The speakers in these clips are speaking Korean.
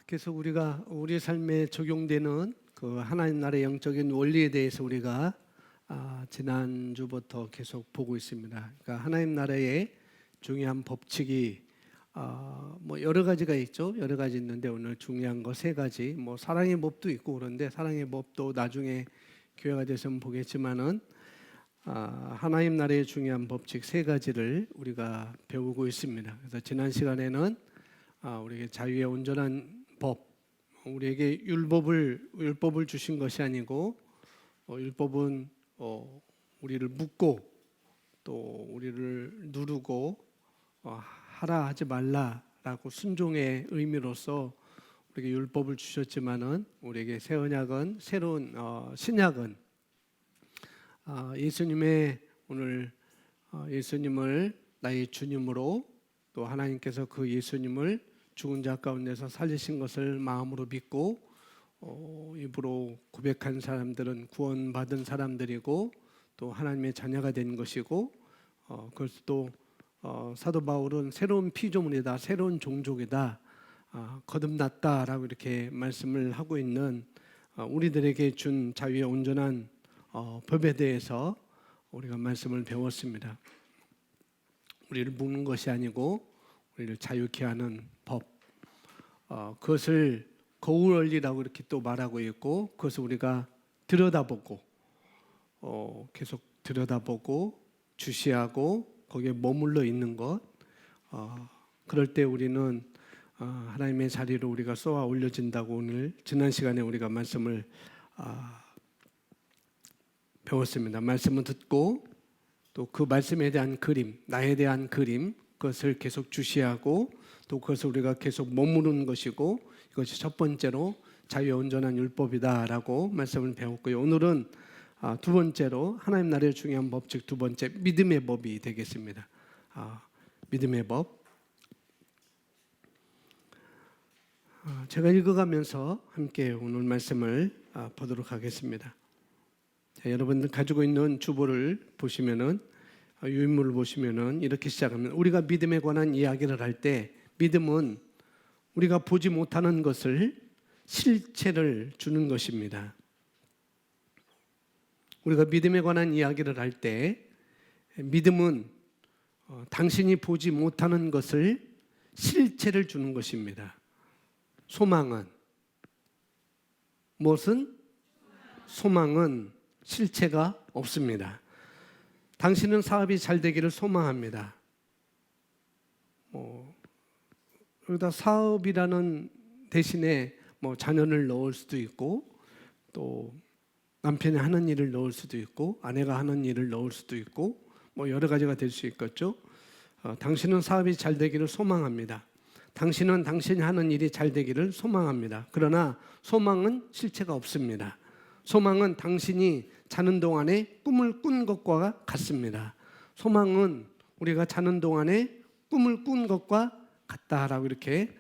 계속 우리가 우리 삶에 적용되는 그 하나님 나라의 영적인 원리에 대해서 우리가 지난주부터 계속 보고 있습니다. 그러니까 하나님 나라의 중요한 법칙이 뭐 여러 가지가 있죠. 여러 가지 있는데 오늘 중요한 거 세 가지. 뭐 사랑의 법도 있고 그런데 사랑의 법도 나중에 기회가 되면 보겠지만은 하나님 나라의 중요한 법칙 세 가지를 우리가 배우고 있습니다. 그래서 지난 시간에는 우리에게 자유의 온전한 법, 우리에게 율법을 주신 것이 아니고 율법은 우리를 묶고 또 우리를 누르고 하라 하지 말라라고 순종의 의미로서 우리에게 율법을 주셨지만은 우리에게 새 언약은 새로운 신약은 예수님의 오늘 예수님을 나의 주님으로 또 하나님께서 그 예수님을 죽은 자 가운데서 살리신 것을 마음으로 믿고 입으로 고백한 사람들은 구원받은 사람들이고 또 하나님의 자녀가 된 것이고 그래서 또 사도 바울은 새로운 피조물이다, 새로운 종족이다, 거듭났다라고 이렇게 말씀을 하고 있는 우리들에게 준 자유의 온전한 법에 대해서 우리가 말씀을 배웠습니다. 우리를 묶는 것이 아니고 우리를 자유케 하는 법, 그것을 거울 원리라고 이렇게 또 말하고 있고 그것을 우리가 들여다보고 계속 들여다보고 주시하고 거기에 머물러 있는 것, 그럴 때 우리는 하나님의 자리로 우리가 쏘아 올려진다고 오늘 지난 시간에 우리가 말씀을 배웠습니다. 말씀을 듣고 또 그 말씀에 대한 그림, 나에 대한 그림, 그것을 계속 주시하고 또 그것을 우리가 계속 머무르는 것이고 이것이 첫 번째로 자유의 온전한 율법이다라고 말씀을 배웠고요. 오늘은 두 번째로 하나님 나라의 중요한 법칙 두 번째 믿음의 법이 되겠습니다. 믿음의 법. 제가 읽어가면서 함께 오늘 말씀을 보도록 하겠습니다. 자, 여러분들 가지고 있는 주보를 보시면은 유인물을 보시면은 이렇게 시작합니다. 우리가 믿음에 관한 이야기를 할 때 믿음은 우리가 보지 못하는 것을 실체를 주는 것입니다. 우리가 믿음에 관한 이야기를 할 때 믿음은 당신이 보지 못하는 것을 실체를 주는 것입니다. 소망은 무엇은? 소망은 실체가 없습니다. 당신은 사업이 잘 되기를 소망합니다. 여기다 사업이라는 대신에 자녀를 넣을 수도 있고 또 남편이 하는 일을 넣을 수도 있고 아내가 하는 일을 넣을 수도 있고 여러 가지가 될 수 있겠죠. 당신은 사업이 잘 되기를 소망합니다. 당신은 당신이 하는 일이 잘 되기를 소망합니다. 그러나 소망은 실체가 없습니다. 소망은 당신이 자는 동안에 꿈을 꾼 것과 같습니다. 소망은 우리가 자는 동안에 꿈을 꾼 것과 같다라고 이렇게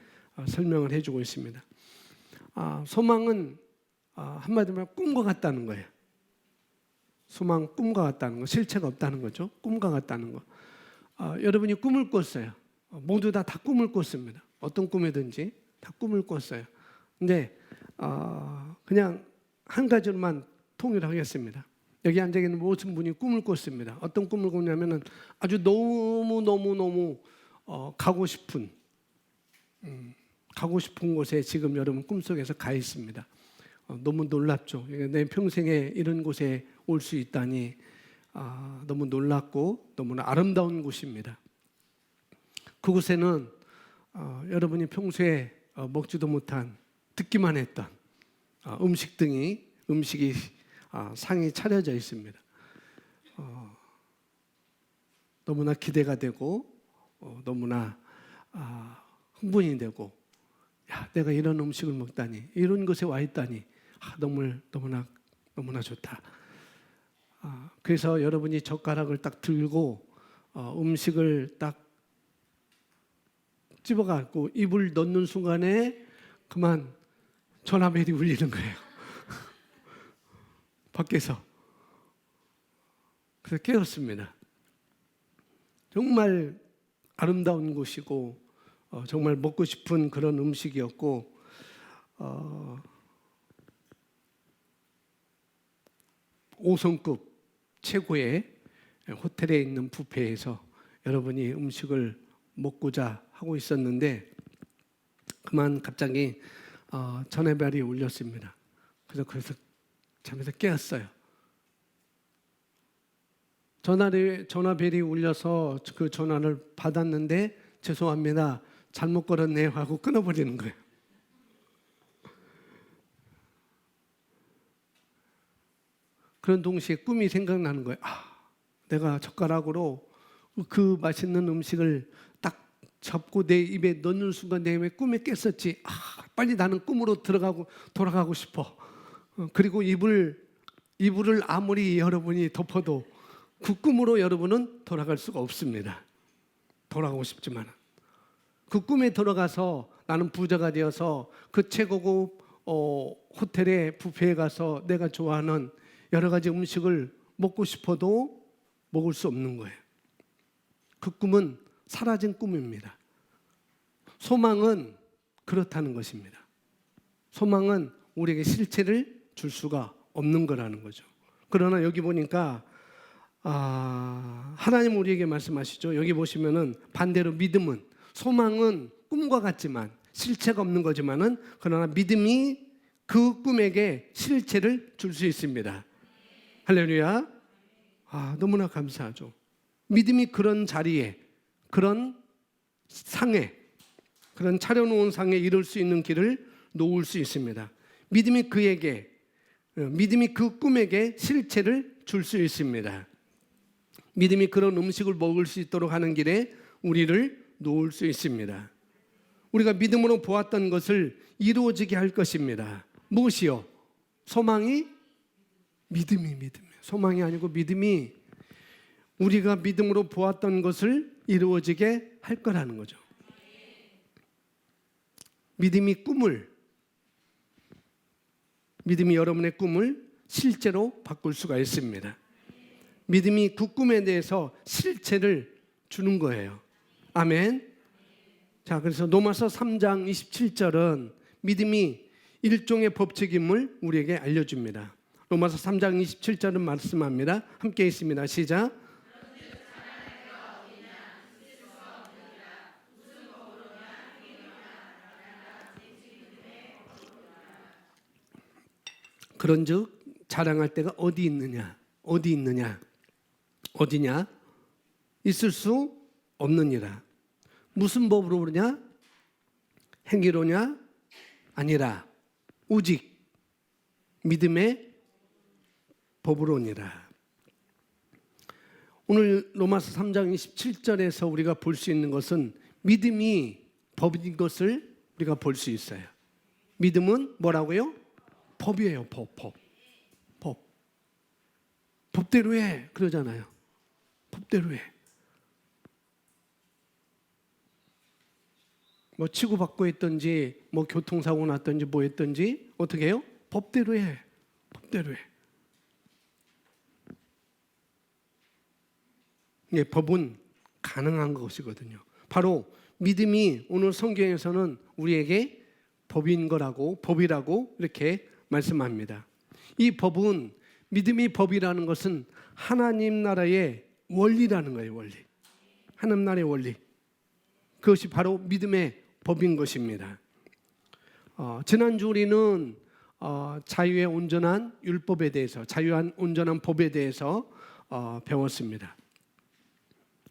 설명을 해주고 있습니다. 소망은 한마디로 말하면 꿈과 같다는 거예요. 소망 꿈과 같다는 거, 실체가 없다는 거죠. 꿈과 같다는 거. 여러분이 꿈을 꿨어요. 모두 다 꿈을 꿨습니다. 어떤 꿈이든지 다 꿈을 꿨어요. 근데 그냥 한 가지로만 통일하겠습니다. 여기 앉아 있는 모든 분이 꿈을 꿨습니다. 어떤 꿈을 꿨냐면은 아주 너무 가고 싶은 곳에 지금 여러분 꿈속에서 가 있습니다. 너무 놀랍죠. 내 평생에 이런 곳에 올 수 있다니 너무 놀랍고 너무나 아름다운 곳입니다. 그곳에는 여러분이 평소에 먹지도 못한 듣기만 했던 음식이 상이 차려져 있습니다. 너무나 기대가 되고 너무나 흥분이 되고 내가 이런 음식을 먹다니 이런 곳에 와 있다니 너무나 좋다. 그래서 여러분이 젓가락을 딱 들고 음식을 딱 집어갖고 입을 넣는 순간에 그만 전화벨이 울리는 거예요. 밖에서. 그래서 깨었습니다. 정말 아름다운 곳이고 정말 먹고 싶은 그런 음식이었고 5성급 최고의 호텔에 있는 뷔페에서 여러분이 음식을 먹고자 하고 있었는데 그만 갑자기 전화벨이 울렸습니다. 그래서 잠에서 깨었어요. 전화벨이 울려서 그 전화를 받았는데 죄송합니다. 잘못 걸었네요 하고 끊어버리는 거예요. 그런 동시에 꿈이 생각나는 거예요. 내가 젓가락으로 그 맛있는 음식을 딱 잡고 내 입에 넣는 순간 내 꿈에 깼었지. 빨리 나는 꿈으로 돌아가고 싶어. 그리고 이불을 아무리 여러분이 덮어도 그 꿈으로 여러분은 돌아갈 수가 없습니다. 돌아가고 싶지만 그 꿈에 들어가서 나는 부자가 되어서 그 최고급 호텔의 뷔페에 가서 내가 좋아하는 여러 가지 음식을 먹고 싶어도 먹을 수 없는 거예요. 그 꿈은 사라진 꿈입니다. 소망은 그렇다는 것입니다. 소망은 우리에게 실체를 줄 수가 없는 거라는 거죠. 그러나 여기 보니까 하나님 우리에게 말씀하시죠. 여기 보시면은 반대로 믿음은, 소망은 꿈과 같지만 실체가 없는 거지만은 그러나 믿음이 그 꿈에게 실체를 줄 수 있습니다. 할렐루야. 너무나 감사하죠. 믿음이 그런 자리에, 그런 상에, 그런 차려놓은 상에 이룰 수 있는 길을 놓을 수 있습니다. 믿음이 그 꿈에게 실체를 줄 수 있습니다. 믿음이 그런 음식을 먹을 수 있도록 하는 길에 우리를 놓을 수 있습니다. 우리가 믿음으로 보았던 것을 이루어지게 할 것입니다. 무엇이요? 소망이 믿음이에요. 소망이 아니고 믿음이 우리가 믿음으로 보았던 것을 이루어지게 할 거라는 거죠. 믿음이 여러분의 꿈을 실제로 바꿀 수가 있습니다. 믿음이 그 꿈에 대해서 실체를 주는 거예요. 아멘. 자, 그래서 로마서 3장 27절은 믿음이 일종의 법칙임을 우리에게 알려줍니다. 로마서 3장 27절은 말씀합니다. 함께 있습니다. 시작. 그런즉 자랑할 때가 어디냐? 어디냐? 있을 수 없느니라. 무슨 법으로 그러냐? 행위로냐? 아니라 오직 믿음의 법으로니라. 오늘 로마서 3장 27절에서 우리가 볼 수 있는 것은 믿음이 법인 것을 우리가 볼 수 있어요. 믿음은 뭐라고요? 법이에요. 법. 법대로 해 그러잖아요. 법대로 해. 뭐 치고받고 했든지 뭐 교통사고 났든지 뭐 했든지 어떻게 해요? 법대로 해. 예, 법은 가능한 것이거든요. 바로 믿음이 오늘 성경에서는 우리에게 법이라고 이렇게 말씀합니다. 이 법은, 믿음이 법이라는 것은 하나님 나라의 원리라는 거예요. 원리. 하나님 나라의 원리. 그것이 바로 믿음의 법인 것입니다. 지난주 우리는 자유의 온전한 율법에 대해서, 자유한 온전한 법에 대해서 배웠습니다.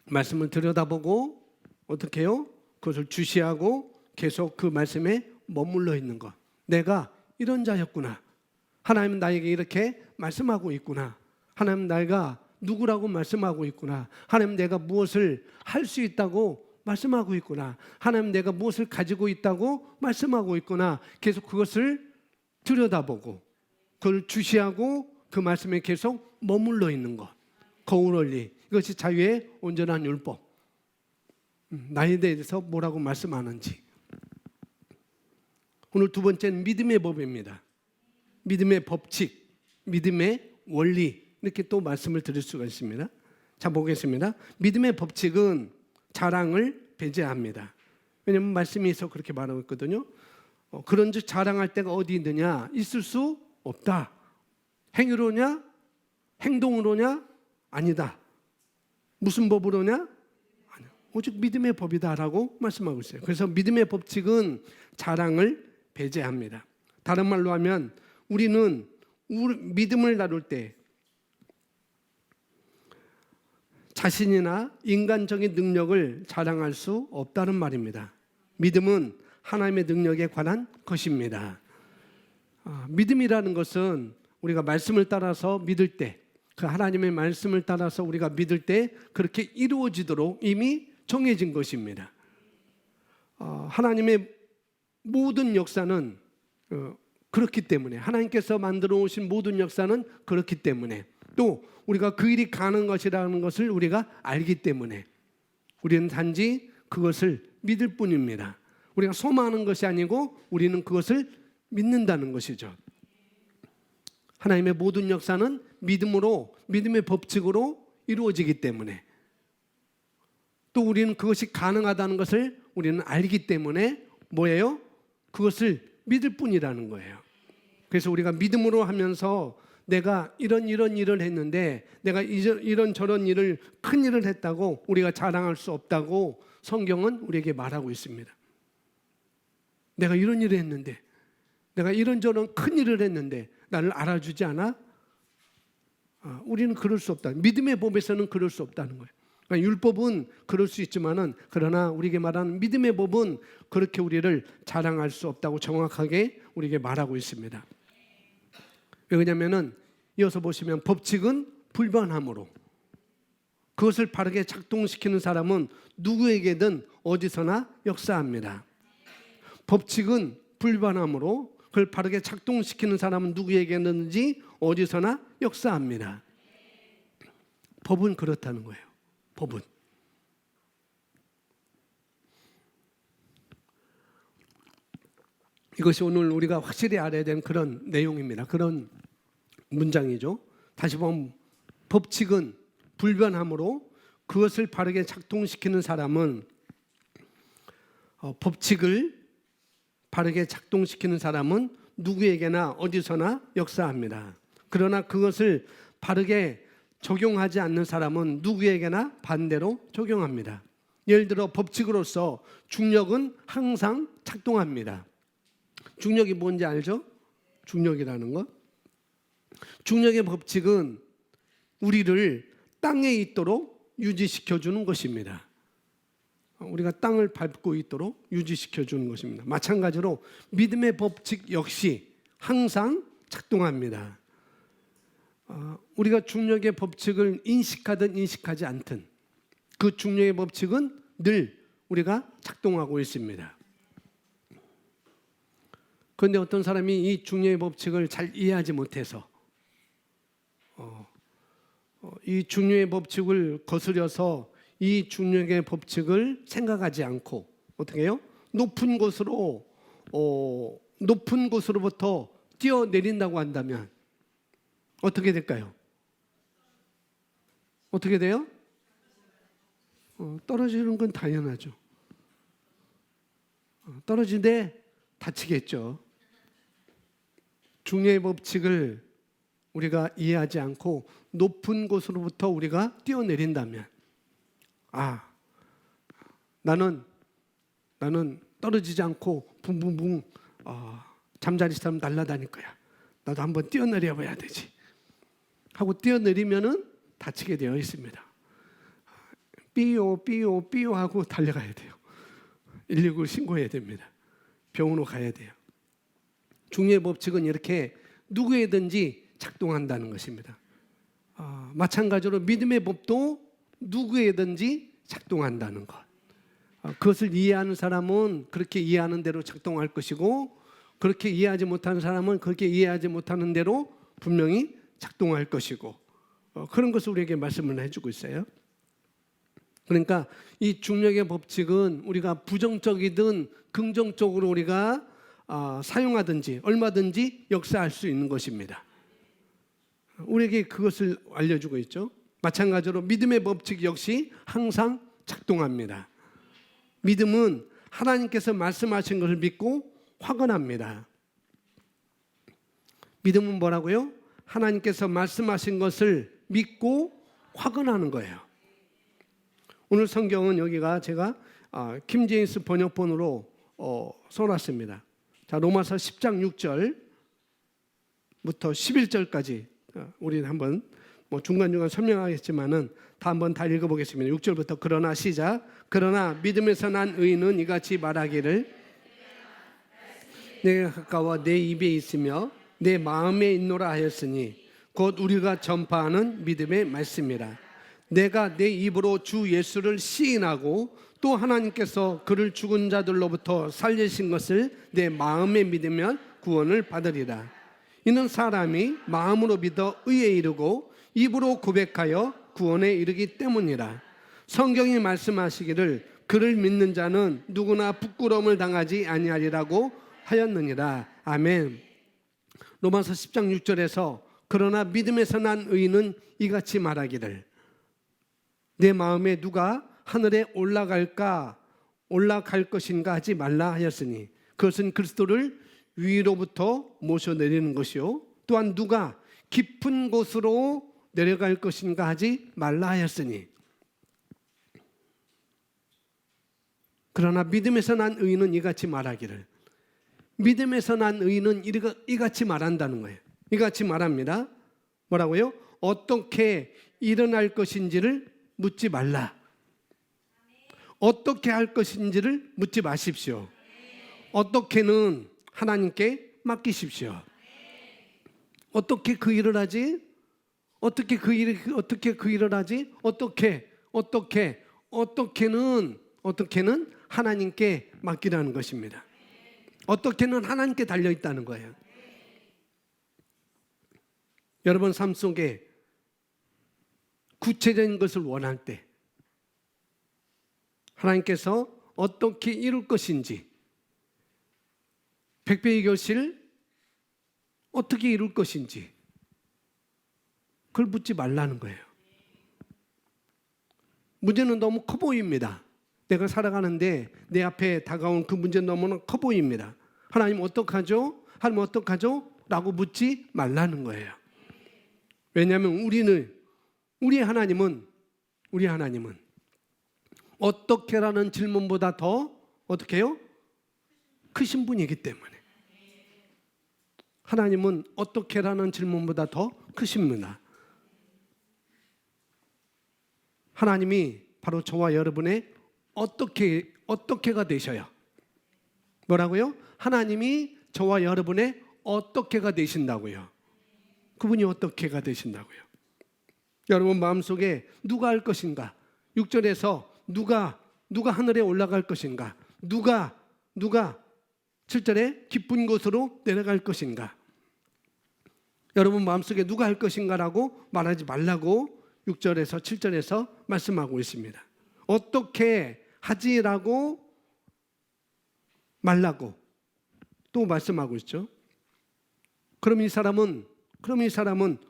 말씀을 들여다보고 어떻게 해요? 그것을 주시하고 계속 그 말씀에 머물러 있는 것. 내가 이런 자였구나. 하나님은 나에게 이렇게 말씀하고 있구나. 하나님 내가 누구라고 말씀하고 있구나. 하나님 내가 무엇을 할 수 있다고 말씀하고 있구나. 하나님 내가 무엇을 가지고 있다고 말씀하고 있구나. 계속 그것을 들여다보고 그걸 주시하고 그 말씀에 계속 머물러 있는 것. 거울 원리. 이것이 자유의 온전한 율법. 나에 대해서 뭐라고 말씀하는지. 오늘 두 번째는 믿음의 법입니다. 믿음의 법칙, 믿음의 원리, 이렇게 또 말씀을 드릴 수가 있습니다. 자, 보겠습니다. 믿음의 법칙은 자랑을 배제합니다. 왜냐하면 말씀이 있어 그렇게 말하고 있거든요. 그런즉 자랑할 때가 어디 있느냐? 있을 수 없다. 행위로냐? 행동으로냐? 아니다. 무슨 법으로냐? 아니야. 오직 믿음의 법이다라고 말씀하고 있어요. 그래서 믿음의 법칙은 자랑을 배제합니다. 다른 말로 하면 우리는 믿음을 다룰 때 자신이나 인간적인 능력을 자랑할 수 없다는 말입니다. 믿음은 하나님의 능력에 관한 것입니다. 믿음이라는 것은 우리가 말씀을 따라서 믿을 때, 그 하나님의 말씀을 따라서 우리가 믿을 때 그렇게 이루어지도록 이미 정해진 것입니다. 하나님의 모든 역사는 그렇기 때문에, 하나님께서 만들어 오신 모든 역사는 그렇기 때문에, 또 우리가 그 일이 가능한 것이라는 것을 우리가 알기 때문에 우리는 단지 그것을 믿을 뿐입니다. 우리가 소망하는 것이 아니고 우리는 그것을 믿는다는 것이죠. 하나님의 모든 역사는 믿음으로, 믿음의 법칙으로 이루어지기 때문에, 또 우리는 그것이 가능하다는 것을 우리는 알기 때문에 뭐예요? 그것을 믿을 뿐이라는 거예요. 그래서 우리가 믿음으로 하면서 내가 이런 일을 했는데, 내가 이런 저런 일을, 큰 일을 했다고 우리가 자랑할 수 없다고 성경은 우리에게 말하고 있습니다. 내가 이런 일을 했는데, 내가 이런저런 큰 일을 했는데 나를 알아주지 않아? 우리는 그럴 수 없다. 믿음의 법에서는 그럴 수 없다는 거예요. 그러니까 율법은 그럴 수 있지만은, 그러나 우리에게 말하는 믿음의 법은 그렇게 우리를 자랑할 수 없다고 정확하게 우리에게 말하고 있습니다. 왜냐하면은 이어서 보시면 법칙은 불변함으로, 그것을 바르게 작동시키는 사람은 누구에게든 어디서나 역사합니다. 법칙은 불변함으로 그걸 바르게 작동시키는 사람은 누구에게든지 어디서나 역사합니다. 법은 그렇다는 거예요. 법은. 이것이 오늘 우리가 확실히 알아야 되는 그런 내용입니다. 그런 문장이죠. 다시 보면 법칙은 불변함으로 그것을 바르게 작동시키는 사람은, 법칙을 바르게 작동시키는 사람은 누구에게나 어디서나 역사합니다. 그러나 그것을 바르게 적용하지 않는 사람은 누구에게나 반대로 적용합니다. 예를 들어 법칙으로서 중력은 항상 작동합니다. 중력이 뭔지 알죠? 중력이라는 것. 중력의 법칙은 우리를 땅에 있도록 유지시켜주는 것입니다. 우리가 땅을 밟고 있도록 유지시켜주는 것입니다. 마찬가지로 믿음의 법칙 역시 항상 작동합니다. 우리가 중력의 법칙을 인식하든 인식하지 않든 그 중력의 법칙은 늘 우리가 작동하고 있습니다. 그런데 어떤 사람이 이 중력의 법칙을 잘 이해하지 못해서 이 중력의 법칙을 거스려서 이 중력의 법칙을 생각하지 않고 어떻게 해요? 높은 곳으로부터 뛰어내린다고 한다면 어떻게 될까요? 어떻게 돼요? 떨어지는 건 당연하죠. 떨어지는데 다치겠죠. 중력의 법칙을 우리가 이해하지 않고 높은 곳으로부터 우리가 뛰어내린다면, 나는 떨어지지 않고 붕붕붕 잠자리처럼 날아다닐 거야. 나도 한번 뛰어내려 봐야 되지 하고 뛰어내리면은 다치게 되어 있습니다. 삐요 하고 달려가야 돼요. 119 신고해야 됩니다. 병원으로 가야 돼요. 중력의 법칙은 이렇게 누구에든지 작동한다는 것입니다. 마찬가지로 믿음의 법도 누구에든지 작동한다는 것. 그것을 이해하는 사람은 그렇게 이해하는 대로 작동할 것이고, 그렇게 이해하지 못하는 사람은 그렇게 이해하지 못하는 대로 분명히 작동할 것이고, 그런 것을 우리에게 말씀을 해주고 있어요. 그러니까 이 중력의 법칙은 우리가 부정적이든 긍정적으로 우리가 사용하든지 얼마든지 역사할 수 있는 것입니다. 우리에게 그것을 알려주고 있죠. 마찬가지로 믿음의 법칙 역시 항상 작동합니다. 믿음은 하나님께서 말씀하신 것을 믿고 확언합니다. 믿음은 뭐라고요? 하나님께서 말씀하신 것을 믿고 확언하는 거예요. 오늘 성경은 여기가 제가 킴제임스 번역본으로 써놨습니다. 자, 로마서 10장 6절부터 11절까지 우리는 한번 중간중간 설명하겠지만은 다 한번 다 읽어보겠습니다. 6절부터 그러나 시작. 그러나 믿음에서 난 의인은 이같이 말하기를 내가 가까워 내 입에 있으며 내 마음에 있노라 하였으니 곧 우리가 전파하는 믿음의 말씀이라. 내가 내 입으로 주 예수를 시인하고 또 하나님께서 그를 죽은 자들로부터 살리신 것을 내 마음에 믿으면 구원을 받으리라. 이는 사람이 마음으로 믿어 의에 이르고 입으로 고백하여 구원에 이르기 때문이라. 성경이 말씀하시기를 그를 믿는 자는 누구나 부끄러움을 당하지 아니하리라고 하였느니라. 아멘. 로마서 10장 6절에서 그러나 믿음에서 난 의인은 이같이 말하기를 내 마음에 누가 하늘에 올라갈 것인가 하지 말라 하였으니 그것은 그리스도를 위로부터 모셔내리는 것이요 또한 누가 깊은 곳으로 내려갈 것인가 하지 말라 하였으니 그러나 믿음에서 난 의인은 이같이 말하기를 믿음에서 난 의인은 이같이 말한다는 거예요. 이같이 말합니다. 뭐라고요? 어떻게 일어날 것인지를 묻지 말라. 어떻게 할 것인지를 묻지 마십시오. 어떻게는 하나님께 맡기십시오. 어떻게 그 일을 하지? 어떻게 그 일을 하지? 어떻게는 하나님께 맡기라는 것입니다. 어떻게는 하나님께 달려 있다는 거예요. 여러분 삶 속에 구체적인 것을 원할 때 하나님께서 어떻게 이룰 것인지 백배의 결실 어떻게 이룰 것인지 그걸 묻지 말라는 거예요. 문제는 너무 커 보입니다. 내가 살아가는데 내 앞에 다가온 그 문제는 너무나 커 보입니다. 하나님 어떡하죠? 하나님 어떡하죠? 라고 묻지 말라는 거예요. 왜냐하면 우리 하나님은 어떻게라는 질문보다 더 어떻게 해요? 크신 분이기 때문에 하나님은 어떻게라는 질문보다 더 크십니다. 하나님이 바로 저와 여러분의 어떻게가 되셔요. 뭐라고요? 하나님이 저와 여러분의 어떻게가 되신다고요. 그분이 어떻게가 되신다고요. 여러분 마음속에 누가 할 것인가? 6절에서 누가 하늘에 올라갈 것인가? 누가 7절에 깊은 곳으로 내려갈 것인가? 여러분 마음속에 누가 할 것인가라고 말하지 말라고 6절에서 7절에서 말씀하고 있습니다. 어떻게 하지라고 말라고 또 말씀하고 있죠. 그럼 이 사람은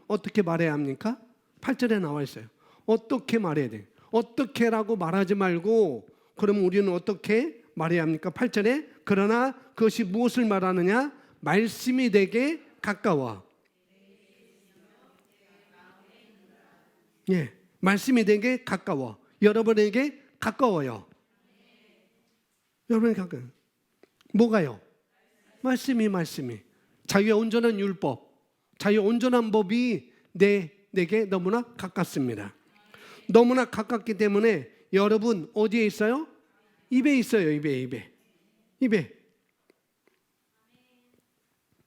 어떻게 말해야 합니까? 8절에 나와 있어요. 어떻게 말해야 돼? 어떻게라고 말하지 말고 그럼 우리는 어떻게 말해야 합니까? 8절에 그러나 그것이 무엇을 말하느냐? 말씀이 되게 가까워. 예, 말씀이 되게 가까워. 여러분에게 가까워요. 여러분에게 가까워요. 뭐가요? 말씀이. 자유의 온전한 율법, 자유의 온전한 법이 내게 너무나 가깝습니다. 너무나 가깝기 때문에 여러분 어디에 있어요? 입에 있어요. 입에.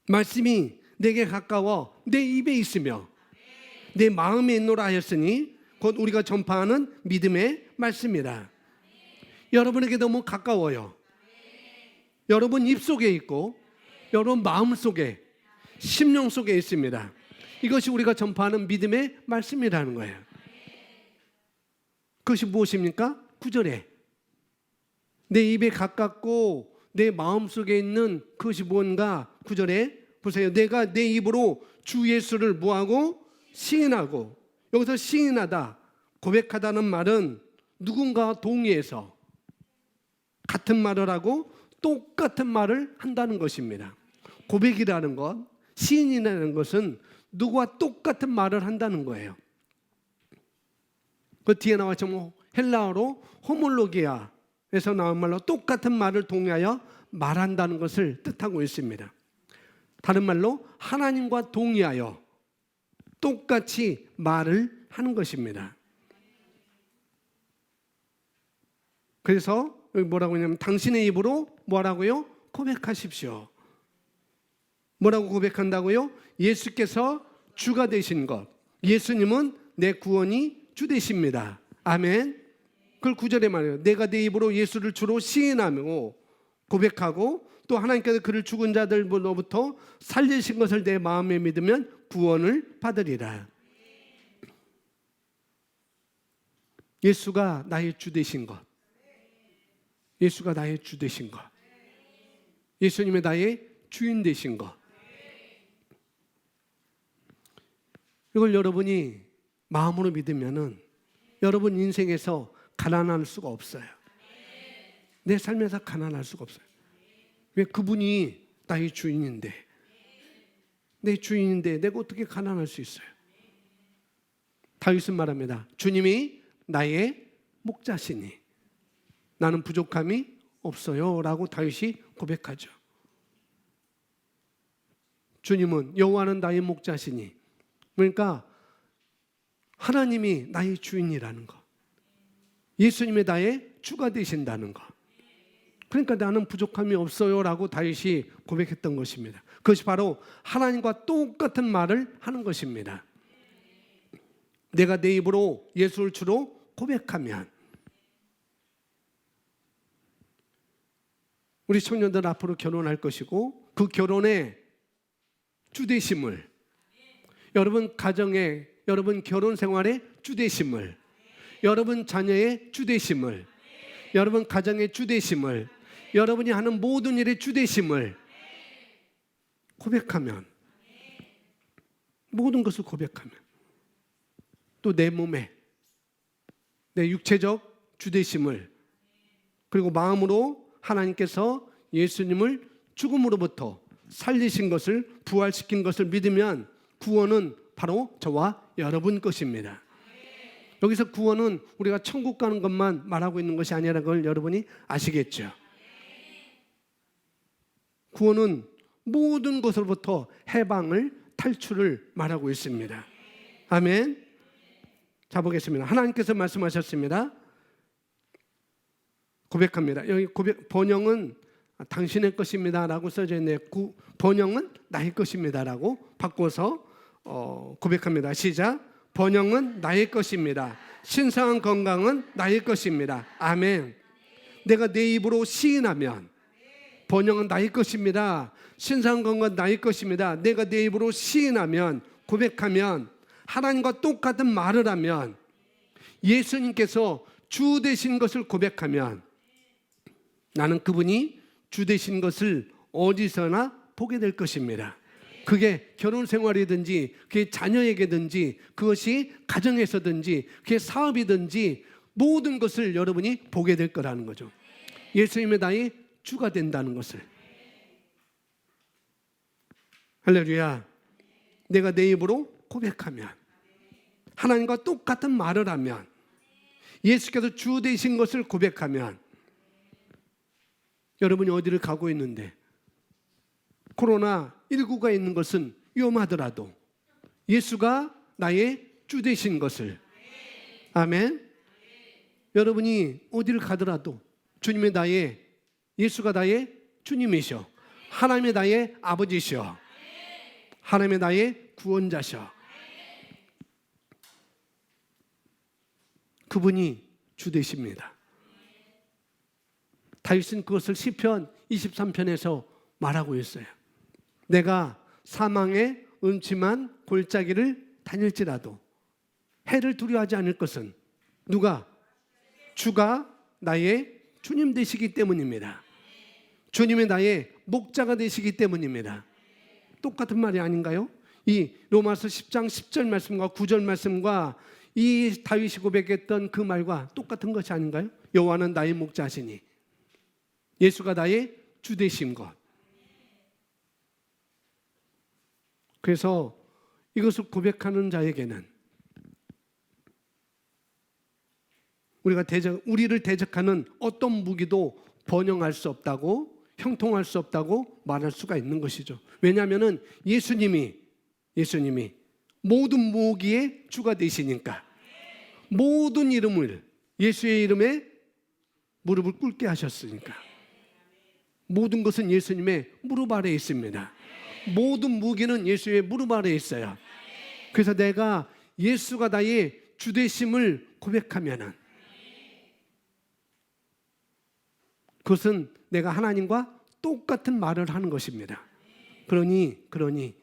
말씀이 내게 가까워 내 입에 있으며 내 마음에 있노라 하였으니 곧 우리가 전파하는 믿음의 말씀이라. 여러분에게 너무 가까워요. 여러분 입 속에 있고 여러분 마음 속에 심령 속에 있습니다. 이것이 우리가 전파하는 믿음의 말씀이라는 거예요. 그것이 무엇입니까? 9절에 내 입에 가깝고 내 마음 속에 있는 그것이 뭔가 9절에 보세요. 내가 내 입으로 주 예수를 뭐하고? 시인하고. 여기서 시인하다, 고백하다는 말은 누군가와 동의해서 같은 말을 하고 똑같은 말을 한다는 것입니다. 고백이라는 것, 시인이라는 것은 누구와 똑같은 말을 한다는 거예요. 그 뒤에 나왔죠. 헬라어로 호몰로기아에서 나온 말로 똑같은 말을 동의하여 말한다는 것을 뜻하고 있습니다. 다른 말로 하나님과 동의하여 똑같이 말을 하는 것입니다. 그래서 여기 뭐라고 하냐면 당신의 입으로 뭐라고요? 고백하십시오. 뭐라고 고백한다고요? 예수께서 주가 되신 것. 예수님은 내 구원이 주 되십니다. 아멘. 그걸 9절에 말해요. 내가 내 입으로 예수를 주로 시인하며 고백하고 또 하나님께서 그를 죽은 자들로부터 살리신 것을 내 마음에 믿으면 구원을 받으리라. 예수가 나의 주 되신 것. 예수가 나의 주 되신 것. 예수님의 나의 주인 되신 것. 이걸 여러분이 마음으로 믿으면은 여러분 인생에서 가난할 수가 없어요. 내 삶에서 가난할 수가 없어요. 왜? 그분이 나의 주인인데, 내 주인인데 내가 어떻게 가난할 수 있어요? 다윗은 말합니다. 주님이 나의 목자시니 나는 부족함이 없어요 라고 다윗이 고백하죠. 주님은, 여호와는 나의 목자시니, 그러니까 하나님이 나의 주인이라는 것, 예수님이 나의 주가 되신다는 것, 그러니까 나는 부족함이 없어요 라고 다윗이 고백했던 것입니다. 그것이 바로 하나님과 똑같은 말을 하는 것입니다. 내가 내 입으로 예수를 주로 고백하면, 우리 청년들 앞으로 결혼할 것이고 그 결혼의 주되심을, 여러분 가정의, 여러분 결혼 생활의 주되심을, 여러분 자녀의 주되심을, 여러분 가정의 주되심을, 여러분이 하는 모든 일의 주되심을 고백하면, 모든 것을 고백하면, 또 내 몸에 내 육체적 주되심을, 그리고 마음으로 하나님께서 예수님을 죽음으로부터 살리신 것을, 부활시킨 것을 믿으면 구원은 바로 저와 여러분 것입니다. 여기서 구원은 우리가 천국 가는 것만 말하고 있는 것이 아니라는 걸 여러분이 아시겠죠? 구원은 모든 것으로부터 해방을, 탈출을 말하고 있습니다. 아멘. 자, 보겠습니다. 하나님께서 말씀하셨습니다. 고백합니다. 여기 번영은 당신의 것입니다 라고 써져 있네요. 번영은 나의 것입니다 라고 바꿔서 고백합니다. 시작. 번영은 나의 것입니다. 신성한 건강은 나의 것입니다. 아멘. 내가 내 입으로 시인하면 번영은 나의 것입니다. 신성한 건강은 나의 것입니다. 내가 내 입으로 시인하면, 고백하면, 하나님과 똑같은 말을 하면, 예수님께서 주 되신 것을 고백하면 나는 그분이 주 되신 것을 어디서나 보게 될 것입니다. 그게 결혼 생활이든지, 그게 자녀에게든지, 그것이 가정에서든지, 그게 사업이든지, 모든 것을 여러분이 보게 될 거라는 거죠. 예수님의 나의 주가 된다는 것을. 할렐루야. 내가 내 입으로 고백하면, 하나님과 똑같은 말을 하면, 예수께서 주 되신 것을 고백하면, 여러분이 어디를 가고 있는데 코로나19가 있는 것은 위험하더라도 예수가 나의 주 되신 것을, 아멘. 여러분이 어디를 가더라도 주님의 나의, 예수가 나의 주님이셔, 하나님의 나의 아버지셔, 하나님의 나의 구원자셔. 그분이 주 되십니다. 다윗은 그것을 시편 23편에서 말하고 있어요. 내가 사망의 음침한 골짜기를 다닐지라도 해를 두려워하지 않을 것은 누가? 주가 나의 주님 되시기 때문입니다. 주님이 나의 목자가 되시기 때문입니다. 똑같은 말이 아닌가요? 이 로마서 10장 10절 말씀과 9절 말씀과 이 다윗이 고백했던 그 말과 똑같은 것이 아닌가요? 여호와는 나의 목자시니. 예수가 나의 주 되신 것. 그래서 이것을 고백하는 자에게는 우리를 대적하는 어떤 무기도 번영할 수 없다고, 형통할 수 없다고 말할 수가 있는 것이죠. 왜냐하면 예수님이 모든 무기의 주가 되시니까, 모든 이름을 예수의 이름에 무릎을 꿇게 하셨으니까, 모든 것은 예수님의 무릎 아래에 있습니다. 모든 무기는 예수의 무릎 아래에 있어요. 그래서 내가 예수가 나의 주 되심을 고백하면은 그것은 내가 하나님과 똑같은 말을 하는 것입니다. 그러니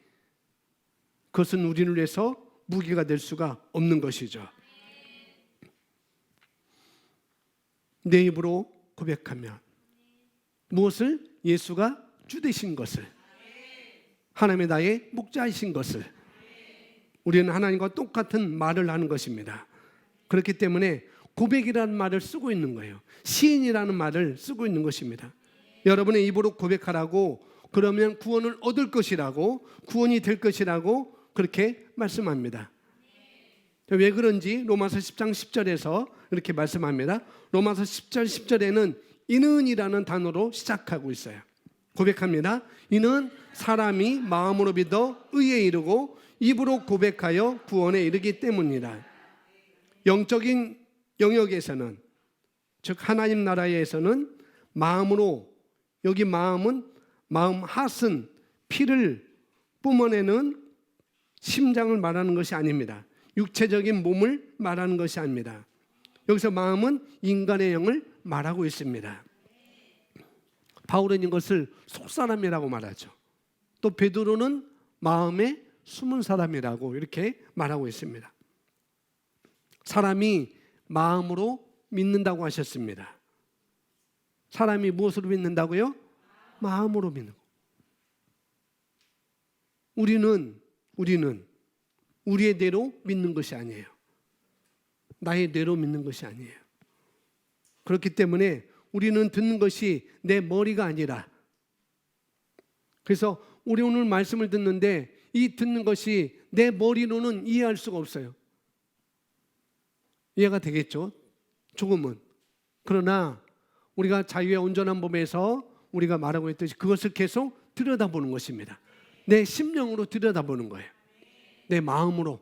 그것은 우리를 위해서 무기가 될 수가 없는 것이죠. 내 입으로 고백하면 무엇을? 예수가 주 되신 것을, 하나님의 나의 목자이신 것을, 우리는 하나님과 똑같은 말을 하는 것입니다. 그렇기 때문에 고백이라는 말을 쓰고 있는 거예요. 시인이라는 말을 쓰고 있는 것입니다. 여러분의 입으로 고백하라고, 그러면 구원을 얻을 것이라고, 구원이 될 것이라고 그렇게 말씀합니다. 왜 그런지 로마서 10장 10절에서 이렇게 말씀합니다. 로마서 10절 10절에는 이는이라는 단어로 시작하고 있어요. 고백합니다. 이는 사람이 마음으로 믿어 의에 이르고 입으로 고백하여 구원에 이르기 때문이라. 영적인 영역에서는, 즉 하나님 나라에서는 마음으로, 여기 마음은 마음 핫은 피를 뿜어내는 심장을 말하는 것이 아닙니다. 육체적인 몸을 말하는 것이 아닙니다. 여기서 마음은 인간의 영을 말하고 있습니다. 바울은 이것을 속사람이라고 말하죠. 또 베드로는 마음에 숨은 사람이라고 이렇게 말하고 있습니다. 사람이 마음으로 믿는다고 하셨습니다. 사람이 무엇으로 믿는다고요? 마음으로 믿는 거. 우리는 우리의 뇌로 믿는 것이 아니에요. 나의 뇌로 믿는 것이 아니에요. 그렇기 때문에 우리는 듣는 것이 내 머리가 아니라, 그래서 우리 오늘 말씀을 듣는데 이 듣는 것이 내 머리로는 이해할 수가 없어요. 이해가 되겠죠? 조금은. 그러나 우리가 자유의 온전한 몸에서 우리가 말하고 있듯이 그것을 계속 들여다보는 것입니다. 내 심령으로 들여다보는 거예요. 내 마음으로,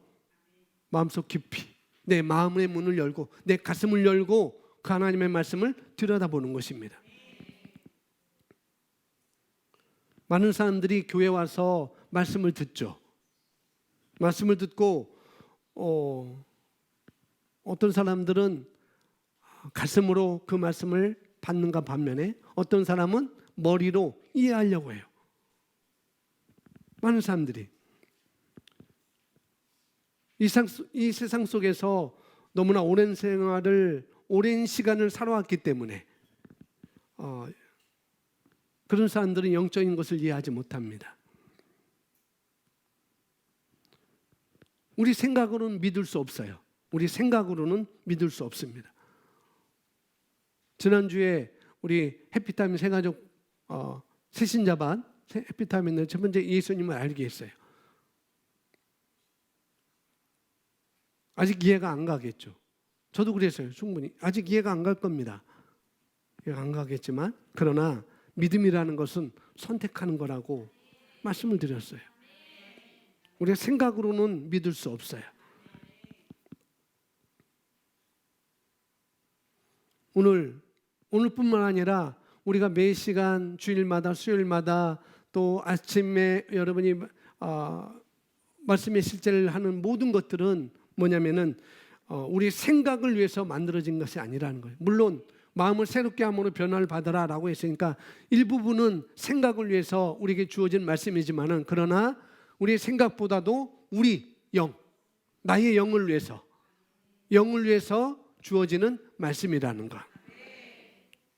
마음속 깊이 내 마음의 문을 열고 내 가슴을 열고 그 하나님의 말씀을 들여다보는 것입니다. 많은 사람들이 교회 와서 말씀을 듣죠. 말씀을 듣고 어떤 사람들은 가슴으로 그 말씀을 받는가 반면에 어떤 사람은 머리로 이해하려고 해요. 많은 사람들이 이 세상 속에서 너무나 오랜 시간을 살아왔기 때문에 그런 사람들은 영적인 것을 이해하지 못합니다. 우리 생각으로는 믿을 수 없어요. 우리 생각으로는 믿을 수 없습니다. 지난주에 우리 해피타임 새가족 새신자반 해피타임에 첫 번째 예수님을 알게 했어요. 아직 이해가 안 가겠죠. 저도 그랬어요. 충분히. 아직 이해가 안 갈 겁니다. 이해가 안 가겠지만, 그러나 믿음이라는 것은 선택하는 거라고 말씀을 드렸어요. 우리가 생각으로는 믿을 수 없어요. 오늘뿐만 아니라 우리가 매 시간 주일마다 수요일마다 또 아침에 여러분이 말씀의 실제를 하는 모든 것들은 뭐냐면은 우리 생각을 위해서 만들어진 것이 아니라는 거예요. 물론 마음을 새롭게 함으로 변화를 받으라라고 했으니까 일부분은 생각을 위해서 우리에게 주어진 말씀이지만은, 그러나 우리의 생각보다도 우리 영, 나의 영을 위해서 주어지는 말씀이라는 것.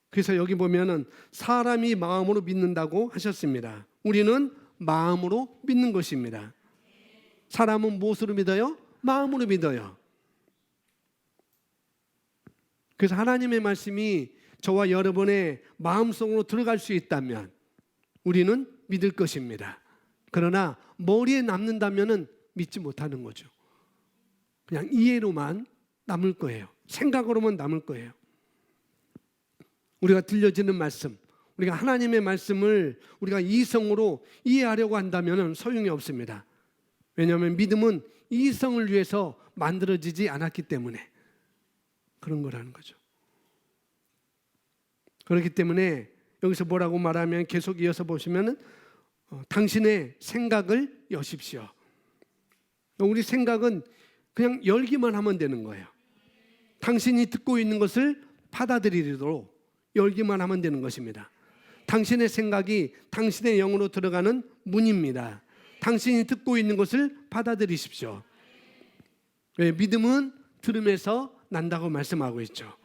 그래서 여기 보면은 사람이 마음으로 믿는다고 하셨습니다. 우리는 마음으로 믿는 것입니다. 사람은 무엇으로 믿어요? 마음으로 믿어요. 그래서 하나님의 말씀이 저와 여러분의 마음속으로 들어갈 수 있다면 우리는 믿을 것입니다. 그러나 머리에 남는다면 믿지 못하는 거죠. 그냥 이해로만 남을 거예요. 생각으로만 남을 거예요. 우리가 들려지는 말씀, 우리가 하나님의 말씀을 우리가 이성으로 이해하려고 한다면 소용이 없습니다. 왜냐하면 믿음은 이성을 위해서 만들어지지 않았기 때문에 그런 거라는 거죠. 그렇기 때문에 여기서 뭐라고 말하면 계속 이어서 보시면 당신의 생각을 여십시오. 우리 생각은 그냥 열기만 하면 되는 거예요. 당신이 듣고 있는 것을 받아들이도록 열기만 하면 되는 것입니다. 당신의 생각이 당신의 영으로 들어가는 문입니다. 당신이 듣고 있는 것을 받아들이십시오. 왜? 믿음은 들음에서 난다고 말씀하고 있죠.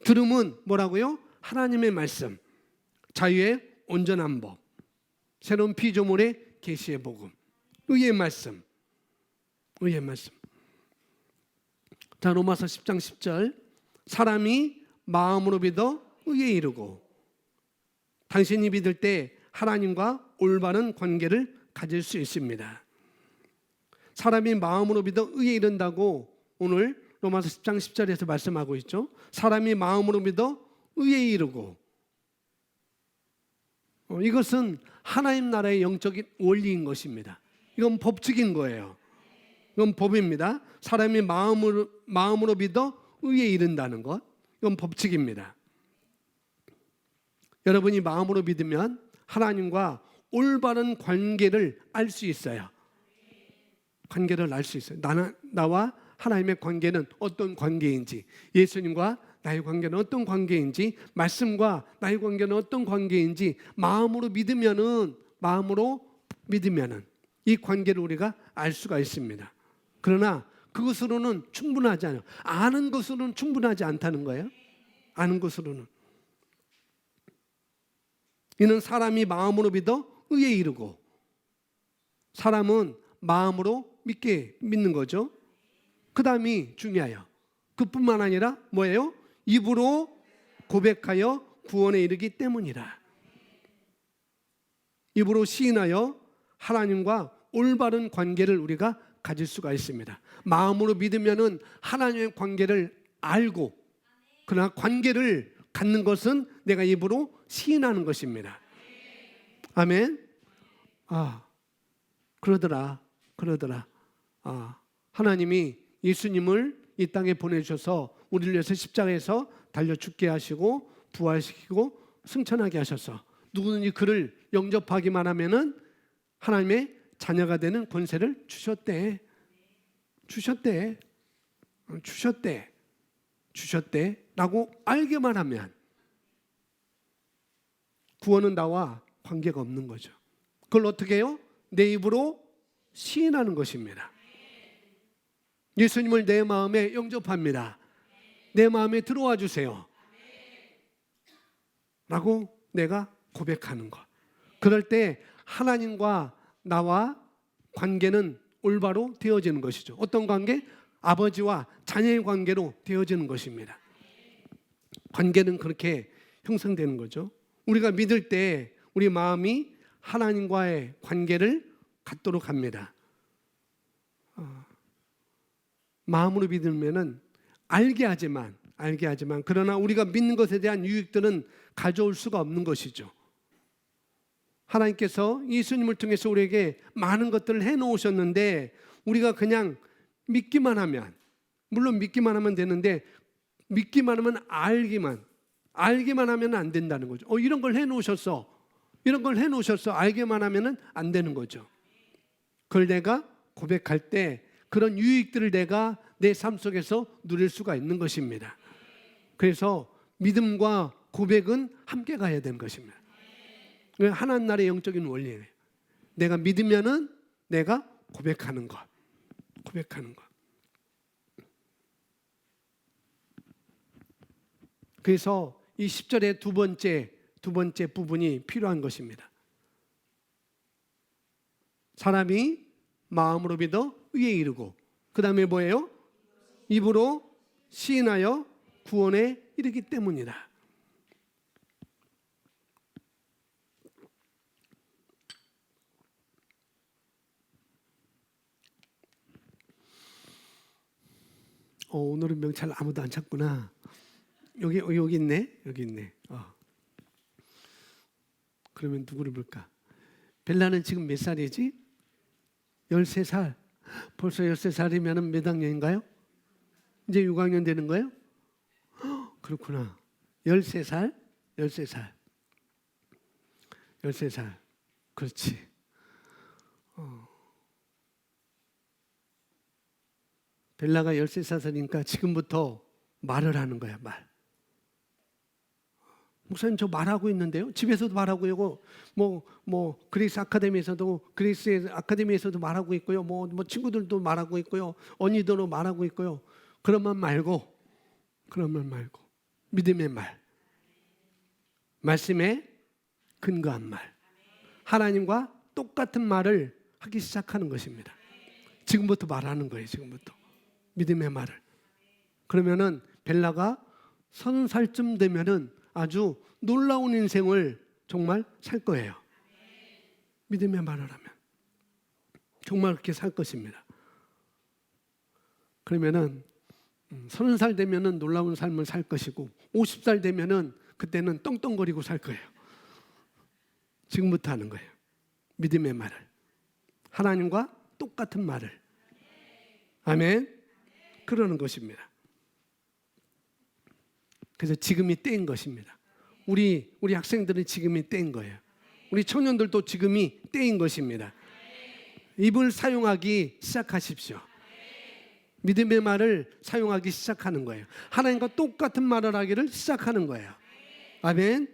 들음은 뭐라고요? 하나님의 말씀, 자유의 온전한 법, 새로운 피조물의 계시의 복음, 의의 말씀, 의의 말씀. 자, 로마서 10장 10절, 사람이 마음으로 믿어 의에 이르고, 당신이 믿을 때 하나님과 올바른 관계를 가질 수 있습니다. 사람이 마음으로 믿어 의에 이른다고 오늘 로마서 10장 10절에서 말씀하고 있죠. 사람이 마음으로 믿어 의에 이르고, 이것은 하나님 나라의 영적인 원리인 것입니다. 이건 법칙인 거예요. 이건 법입니다. 사람이 마음으로 믿어 의에 이른다는 것, 이건 법칙입니다. 여러분이 마음으로 믿으면 하나님과 올바른 관계를 알 수 있어요. 관계를 알 수 있어요. 나와 하나님의 관계는 어떤 관계인지, 예수님과 나의 관계는 어떤 관계인지, 말씀과 나의 관계는 어떤 관계인지 마음으로 믿으면은 이 관계를 우리가 알 수가 있습니다. 그러나 그것으로는 충분하지 않아요. 아는 것으로는 충분하지 않다는 거예요. 아는 것으로는. 이는 사람이 마음으로 믿어 의에 이르고, 사람은 마음으로 믿는 거죠. 그 다음이 중요해요. 그뿐만 아니라 뭐예요? 입으로 고백하여 구원에 이르기 때문이라. 입으로 시인하여 하나님과 올바른 관계를 우리가 가질 수가 있습니다. 마음으로 믿으면은 하나님의 관계를 알고, 그러나 관계를 갖는 것은 내가 입으로 시인하는 것입니다. 아멘. 그러더라. 하나님이 예수님을 이 땅에 보내주셔서 우리를 위해서 십자가에서 달려 죽게 하시고 부활시키고 승천하게 하셔서 누구든지 그를 영접하기만 하면은 하나님의 자녀가 되는 권세를 주셨대. 라고 알게만 하면 구원은 나와 관계가 없는 거죠. 그걸 어떻게 해요? 내 입으로 시인하는 것입니다. 예수님을 내 마음에 영접합니다. 내 마음에 들어와 주세요. 라고 내가 고백하는 것. 그럴 때 하나님과 나와 관계는 올바로 되어지는 것이죠. 어떤 관계? 아버지와 자녀의 관계로 되어지는 것입니다. 관계는 그렇게 형성되는 거죠. 우리가 믿을 때 우리 마음이 하나님과의 관계를 갖도록 합니다. 마음으로 믿으면은 알게 하지만 그러나 우리가 믿는 것에 대한 유익들은 가져올 수가 없는 것이죠. 하나님께서 예수님을 통해서 우리에게 많은 것들을 해놓으셨는데 우리가 그냥 믿기만 하면, 물론 믿기만 하면 되는데 믿기만 하면 알기만 하면 안 된다는 거죠. 이런 걸 해놓으셨어. 알게만 하면 안 되는 거죠. 그걸 내가 고백할 때 그런 유익들을 내가 내 삶 속에서 누릴 수가 있는 것입니다. 그래서 믿음과 고백은 함께 가야 되는 것입니다. 하나님 나라의 영적인 원리예요. 내가 믿으면은 내가 고백하는 것. 그래서 이 10절의 두 번째 부분이 필요한 것입니다. 사람이 마음으로 믿어 의에 이르고, 그 다음에 뭐예요? 입으로 시인하여 구원에 이르기 때문이다. 오늘은 명찰 아무도 안 찾구나. 여기 있네. 여기 있네. 그러면 누구를 볼까? 벨라는 지금 몇 살이지? 13살. 벌써 13살이면 몇 학년인가요? 이제 6학년 되는 거예요? 그렇구나. 13살? 13살. 13살. 그렇지. 벨라가 13살이니까 지금부터 말을 하는 거야, 말. 목사님 저 말하고 있는데요. 집에서도 말하고 있고 그리스 아카데미에서도 그리스의 아카데미에서도 말하고 있고요. 뭐 친구들도 말하고 있고요. 언니들도 말하고 있고요. 그런 말 말고 믿음의 말. 말씀에 근거한 말. 하나님과 똑같은 말을 하기 시작하는 것입니다. 지금부터 말하는 거예요. 지금부터. 믿음의 말을. 그러면은 벨라가 30살쯤 되면은 아주 놀라운 인생을 정말 살 거예요. 믿음의 말을 하면 정말 그렇게 살 것입니다. 그러면은 30살 되면은 놀라운 삶을 살 것이고 50살 되면은 그때는 떵떵거리고 살 거예요. 지금부터 하는 거예요. 믿음의 말을. 하나님과 똑같은 말을. 아멘. 그러는 것입니다. 그래서 지금이 때인 것입니다. 우리 학생들은 지금이 때인 거예요. 우리 청년들도 지금이 때인 것입니다. 입을 사용하기 시작하십시오. 믿음의 말을 사용하기 시작하는 거예요. 하나님과 똑같은 말을 하기를 시작하는 거예요. 아멘.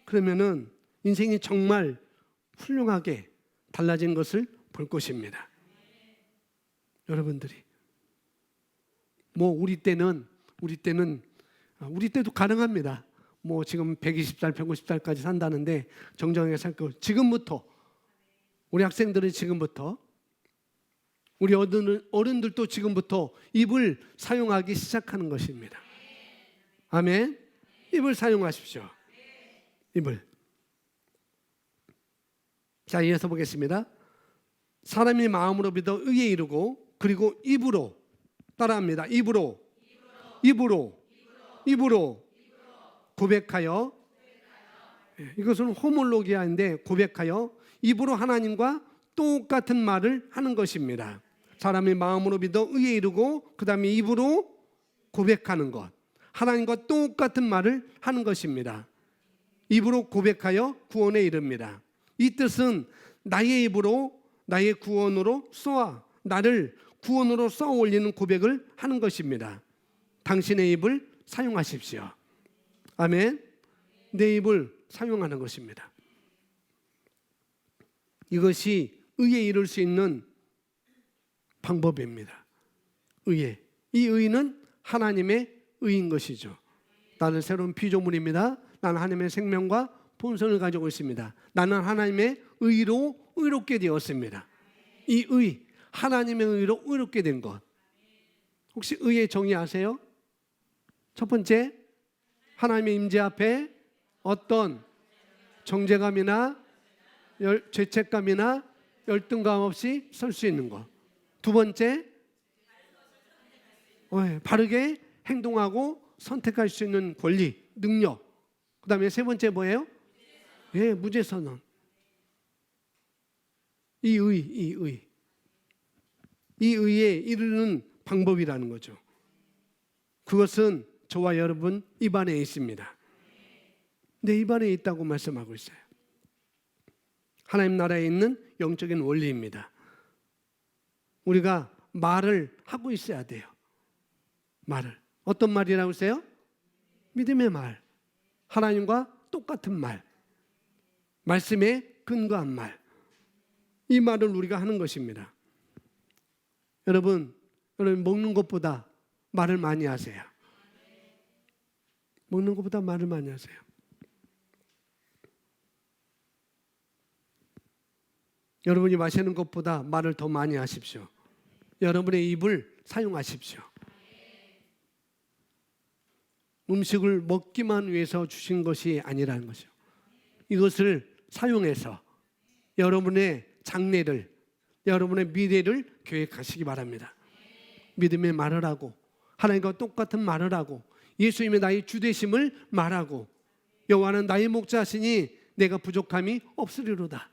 그러면은 인생이 정말 훌륭하게 달라진 것을 볼 것입니다. 여러분들이 우리 때도 가능합니다. 지금 120살, 150살까지 산다는데 정정하게 살 거. 지금부터 우리 학생들은 지금부터 우리 어른들도 지금부터 입을 사용하기 시작하는 것입니다. 아멘. 입을 사용하십시오. 입을. 자, 이어서 보겠습니다. 사람이 마음으로 믿어 의에 이르고 그리고 입으로 따라합니다. 입으로 고백하여 이것은 호몰로기아인데 고백하여 입으로 하나님과 똑같은 말을 하는 것입니다. 사람이 마음으로 믿어 의에 이르고 그 다음에 입으로 고백하는 것. 하나님과 똑같은 말을 하는 것입니다. 입으로 고백하여 구원에 이릅니다. 이 뜻은 나의 입으로 나의 구원으로 나를 구원으로 쏘아 올리는 고백을 하는 것입니다. 당신의 입을 사용하십시오. 아멘. 내 입을 사용하는 것입니다. 이것이 의에 이룰 수 있는 방법입니다. 의에. 이 의는 하나님의 의인 것이죠. 나는 새로운 피조물입니다. 나는 하나님의 생명과 본성을 가지고 있습니다. 나는 하나님의 의로 의롭게 되었습니다. 이 의, 하나님의 의로 의롭게 된 것. 혹시 의의 정의 아세요? 첫 번째, 하나님의 임재 앞에 어떤 정죄감이나 죄책감이나 열등감 없이 설 수 있는 것. 두 번째, 바르게 행동하고 선택할 수 있는 권리, 능력. 그 다음에 세 번째 뭐예요? 무죄선언. 이 의에 이르는 방법이라는 거죠. 그것은 저와 여러분 입안에 있습니다. 내 입안에 있다고 말씀하고 있어요. 하나님 나라에 있는 영적인 원리입니다. 우리가 말을 하고 있어야 돼요. 말을. 어떤 말이라고 했어요? 믿음의 말. 하나님과 똑같은 말. 말씀에 근거한 말. 이 말을 우리가 하는 것입니다. 여러분 먹는 것보다 말을 많이 하세요. 먹는 것보다 말을 많이 하세요. 여러분이 마시는 것보다 말을 더 많이 하십시오. 여러분의 입을 사용하십시오. 음식을 먹기만 위해서 주신 것이 아니라는 것이죠. 이것을 사용해서 여러분의 장래를, 여러분의 미래를 계획하시기 바랍니다. 믿음의 말을 하고 하나님과 똑같은 말을 하고 예수님의 나의 주되심을 말하고 여호와는 나의 목자시니 내가 부족함이 없으리로다.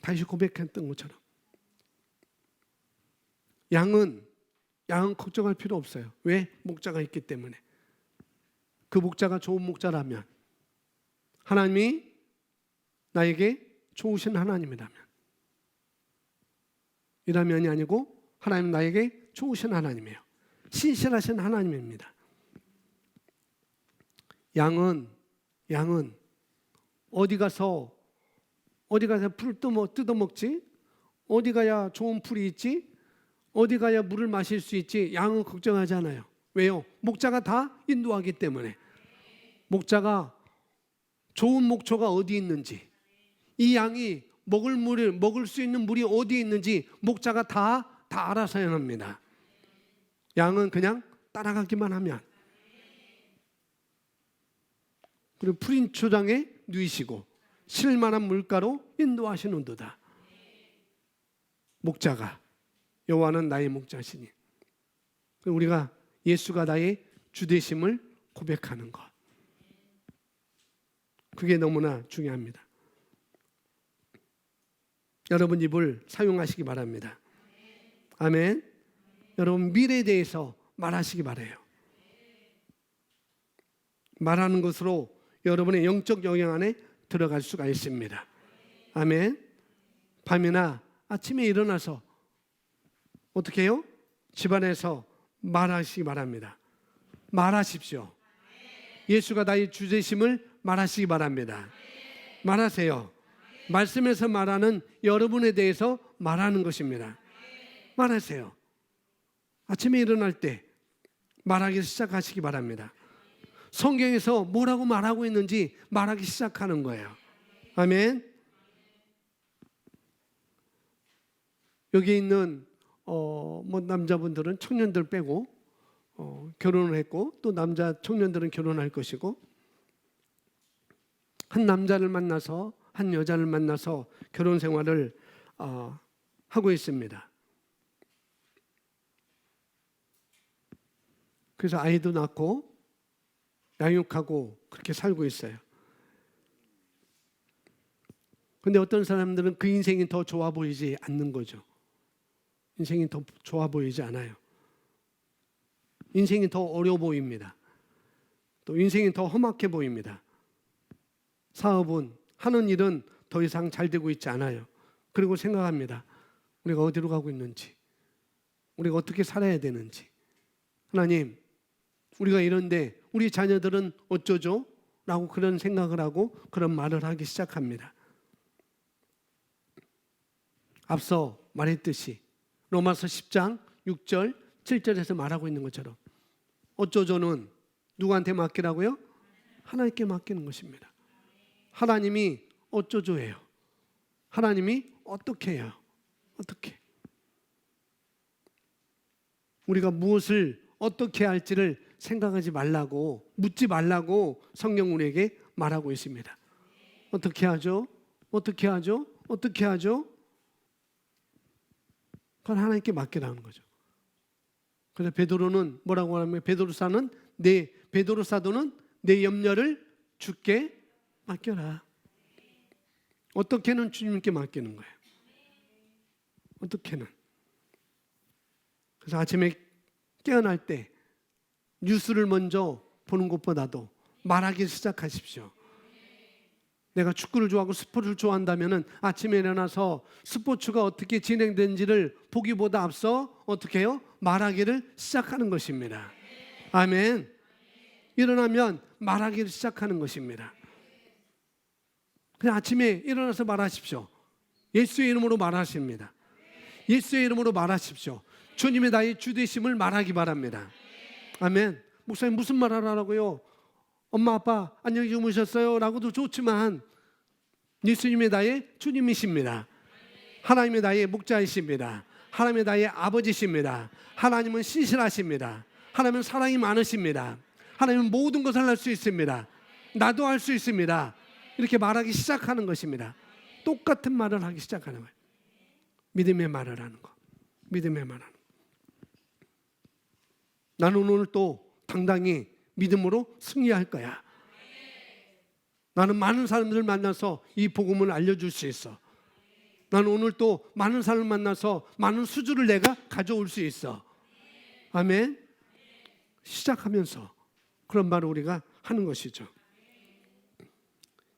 다시 고백했던 것처럼 양은 걱정할 필요 없어요. 왜? 목자가 있기 때문에. 그 목자가 좋은 목자라면, 하나님이 나에게 좋으신 하나님이라면, 이라면이 아니고 하나님 나에게 좋으신 하나님이에요. 신실하신 하나님입니다. 양은 어디 가서 풀을 뜯어먹지? 어디 가야 좋은 풀이 있지? 어디 가야 물을 마실 수 있지? 양은 걱정하지 않아요. 왜요? 목자가 다 인도하기 때문에. 목자가 좋은 목초가 어디 있는지, 이 양이 먹을 수 있는 물이 어디 있는지 목자가 다 알아서 행합니다. 양은 그냥 따라가기만 하면. 그리고 푸른 초장에 누이시고 쉴만한 물가로 인도하시는도다. 목자가, 여호와는 나의 목자시니. 우리가 예수가 나의 주되심을 고백하는 것, 그게 너무나 중요합니다. 여러분 입을 사용하시기 바랍니다. 아멘. 여러분 미래에 대해서 말하시기 바라요. 말하는 것으로 여러분의 영적 영역 안에 들어갈 수가 있습니다. 아멘. 밤이나 아침에 일어나서 어떻게 해요? 집안에서 말하시기 바랍니다. 말하십시오. 예수가 나의 주제심을 말하시기 바랍니다. 말하세요. 말씀에서 말하는 여러분에 대해서 말하는 것입니다. 말하세요. 아침에 일어날 때 말하기 시작하시기 바랍니다. 성경에서 뭐라고 말하고 있는지 말하기 시작하는 거예요. 아멘. 여기 있는 남자분들은 청년들 빼고 결혼을 했고, 또 남자 청년들은 결혼할 것이고, 한 남자를 만나서 한 여자를 만나서 결혼 생활을 하고 있습니다. 그래서 아이도 낳고 양육하고 그렇게 살고 있어요. 근데 어떤 사람들은 그 인생이 더 좋아 보이지 않는 거죠. 인생이 더 좋아 보이지 않아요. 인생이 더 어려워 보입니다. 또 인생이 더 험악해 보입니다. 사업은, 하는 일은 더 이상 잘 되고 있지 않아요. 그리고 생각합니다. 우리가 어디로 가고 있는지, 우리가 어떻게 살아야 되는지. 하나님, 우리가 이런데 우리 자녀들은 어쩌죠? 라고 그런 생각을 하고 그런 말을 하기 시작합니다. 앞서 말했듯이 로마서 10장 6절 7절에서 말하고 있는 것처럼 어쩌죠는 누구한테 맡기라고요? 하나님께 맡기는 것입니다. 하나님이 어쩌죠예요. 하나님이 어떻게 해요? 어떻게? 우리가 무엇을 어떻게 할지를 생각하지 말라고, 묻지 말라고 성경 우리에게 말하고 있습니다. 어떻게 하죠? 어떻게 하죠? 어떻게 하죠? 그건 하나님께 맡기라는 거죠. 그래서 베드로는 뭐라고 하냐면, 베드로 사도는 내 염려를 주께 맡겨라. 어떻게는 주님께 맡기는 거예요. 어떻게는. 그래서 아침에 깨어날 때 뉴스를 먼저 보는 것보다도 말하기 시작하십시오. 내가 축구를 좋아하고 스포츠를 좋아한다면 아침에 일어나서 스포츠가 어떻게 진행되는지를 보기보다 앞서 어떻게 해요? 말하기를 시작하는 것입니다. 아멘. 일어나면 말하기를 시작하는 것입니다. 그냥 아침에 일어나서 말하십시오. 예수의 이름으로 말하십니다. 예수의 이름으로 말하십시오. 주님의 나의 주되심을 말하기 바랍니다. 아멘. 목사님 무슨 말 하라고요? 엄마 아빠 안녕히 주무셨어요? 라고도 좋지만 예수님의 나의 주님이십니다. 하나님의 나의 목자이십니다. 하나님의 나의 아버지십니다. 하나님은 신실하십니다. 하나님은 사랑이 많으십니다. 하나님은 모든 것을 할 수 있습니다. 나도 할 수 있습니다. 이렇게 말하기 시작하는 것입니다. 똑같은 말을 하기 시작하는 거예요. 믿음의 말을 하는 거. 믿음의 말을 하는 거. 나는 오늘 또 당당히 믿음으로 승리할 거야. 나는 많은 사람들을 만나서 이 복음을 알려줄 수 있어. 나는 오늘 또 많은 사람을 만나서 많은 수주를 내가 가져올 수 있어. 아멘. 시작하면서 그런 말을 우리가 하는 것이죠.